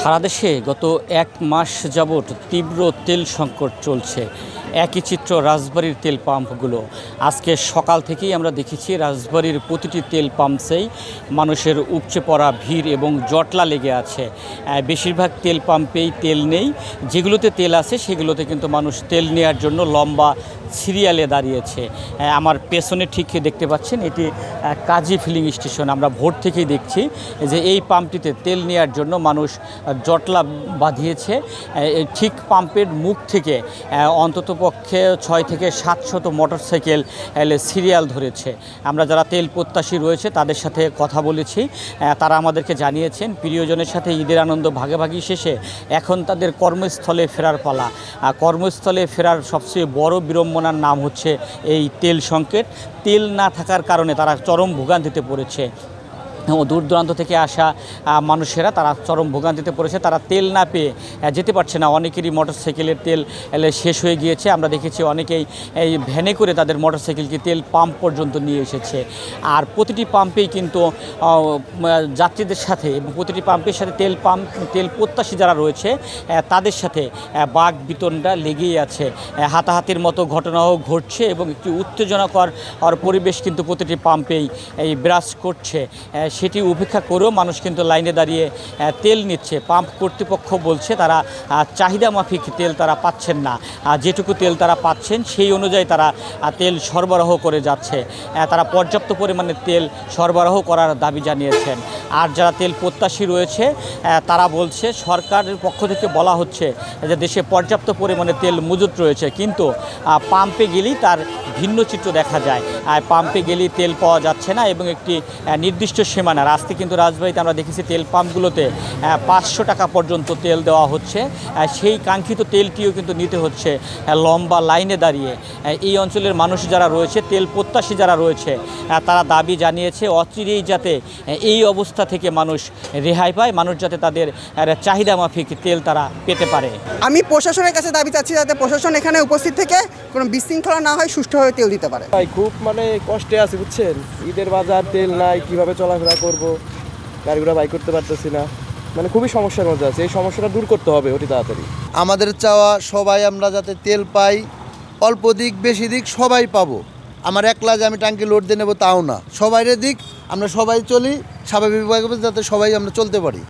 সারা দেশে গত এক মাস যাবৎ তীব্র তেল সংকট চলছে। একই চিত্র রাজবাড়ির তেল পাম্পগুলো। আজকে সকাল থেকেই আমরা দেখেছি রাজবাড়ির প্রতিটি তেল পাম্পসেই মানুষের উপচে পড়া ভিড় এবং জটলা লেগে আছে। বেশিরভাগ তেল পাম্পেই তেল নেই, যেগুলোতে তেল আছে সেগুলোতে কিন্তু মানুষ তেল নেওয়ার জন্য লম্বা সিরিয়ালে দাঁড়িয়েছে। আমার পেছনে ঠিক দেখতে পাচ্ছেন এটি কাজী ফিলিং স্টেশন। আমরা ভোর থেকেই দেখছি যে এই পাম্পটিতে তেল নেওয়ার জন্য মানুষ জটলা বাঁধিয়েছে। ঠিক পাম্পের মুখ থেকে অন্ততপক্ষে 6 থেকে 700 মোটরসাইকেল সিরিয়াল ধরেছে। আমরা যারা তেল প্রত্যাশী রয়েছে তাদের সাথে কথা বলেছি। তারা আমাদেরকে জানিয়েছেন প্রিয়জনের সাথে ঈদের আনন্দ ভাগাভাগি শেষে এখন তাদের কর্মস্থলে ফেরার পালা। কর্মস্থলে ফেরার সবচেয়ে বড় বিড়ম্বনার নাম হচ্ছে এই তেল সংকট। তেল না থাকার কারণে তারা চরম ভোগান্তিতে পড়েছে। দূর দূরান্ত থেকে আসা মানুষেরা তারা চরম ভোগান্তিতে পড়েছে। তারা তেল না পেয়ে যেতে পারছে না। অনেকেরই মোটরসাইকেলের তেল শেষ হয়ে গিয়েছে। আমরা দেখেছি অনেকেই এই ভ্যানে করে তাদের মোটরসাইকেলকে তেল পাম্প পর্যন্ত নিয়ে এসেছে। আর প্রতিটি পাম্পেই কিন্তু যাত্রীদের সাথে এবং প্রতিটি পাম্পের সাথে তেল প্রত্যাশী যারা রয়েছে তাদের সাথে বাক বিতণ্ডা লেগেই আছে। হাতাহাতির মতো ঘটনাও ঘটছে এবং একটি উত্তেজনাকর পরিবেশ কিন্তু প্রতিটি পাম্পেই বিরাজ করছে। সেটি উপেক্ষা করেও মানুষ কিন্তু লাইনে দাঁড়িয়ে তেল নিচ্ছে। পাম্প কর্তৃপক্ষ বলছে তারা চাহিদা মাফিক তেল তারা পাচ্ছেন না। যেটুকু তেল তারা পাচ্ছেন সেই অনুযায়ী তারা তেল সরবরাহ করে যাচ্ছে। তারা পর্যাপ্ত পরিমাণে তেল সরবরাহ করার দাবি জানিয়েছেন। আর যারা তেল প্রত্যাশী রয়েছে তারা বলছে সরকারের পক্ষ থেকে বলা হচ্ছে যে দেশে পর্যাপ্ত পরিমাণে তেল মজুত রয়েছে, কিন্তু পাম্পে গেলেই তার ভিন্ন চিত্র দেখা যায়। পাম্পে গেলেই তেল পাওয়া যাচ্ছে না এবং একটি নির্দিষ্ট সীমানা রাস্তায় কিন্তু রাজবাড়িতে আমরা দেখেছি তেল পাম্পগুলোতে 500 টাকা পর্যন্ত তেল দেওয়া হচ্ছে। সেই কাঙ্ক্ষিত তেলটিও কিন্তু নিতে হচ্ছে লম্বা লাইনে দাঁড়িয়ে। এই অঞ্চলের মানুষ যারা রয়েছে, তেল প্রত্যাশী যারা রয়েছে, তারা দাবি জানিয়েছে অচিরেই যাতে এই অবস্থা থেকে মানুষ রেহাই পায়, মানুষ যাতে তাদের চাহিদা মাফিক তেল তারা পেতে পারে। আমি প্রশাসনের কাছে দাবি চাচ্ছি যাতে প্রশাসন এখানে উপস্থিত থেকে কোনো বিশৃঙ্খলা না হয়, সুষ্ঠুভাবে তেল দিতে পারে। ভাই খুব কষ্টে আছি বুঝছেন, ঈদের বাজার, তেল নাই, কিভাবে চলাফেরা করব, গাড়িগুলো বাই করতে পারতেছি না, খুবই সমস্যার মধ্যে আছে। এই সমস্যাটা দূর করতে হবে অতি তাড়াতাড়ি। আমাদের চাওয়া সবাই আমরা যাতে তেল পাই, অল্প দিক বেশি দিক সবাই পাবো। আমার একলা যে আমি ট্যাঙ্কি লোড দিয়ে নেবো তাও না, সবাইয়ের দিক আমরা সবাই চলি স্বাভাবিকভাবে যাতে সবাই আমরা চলতে পারি।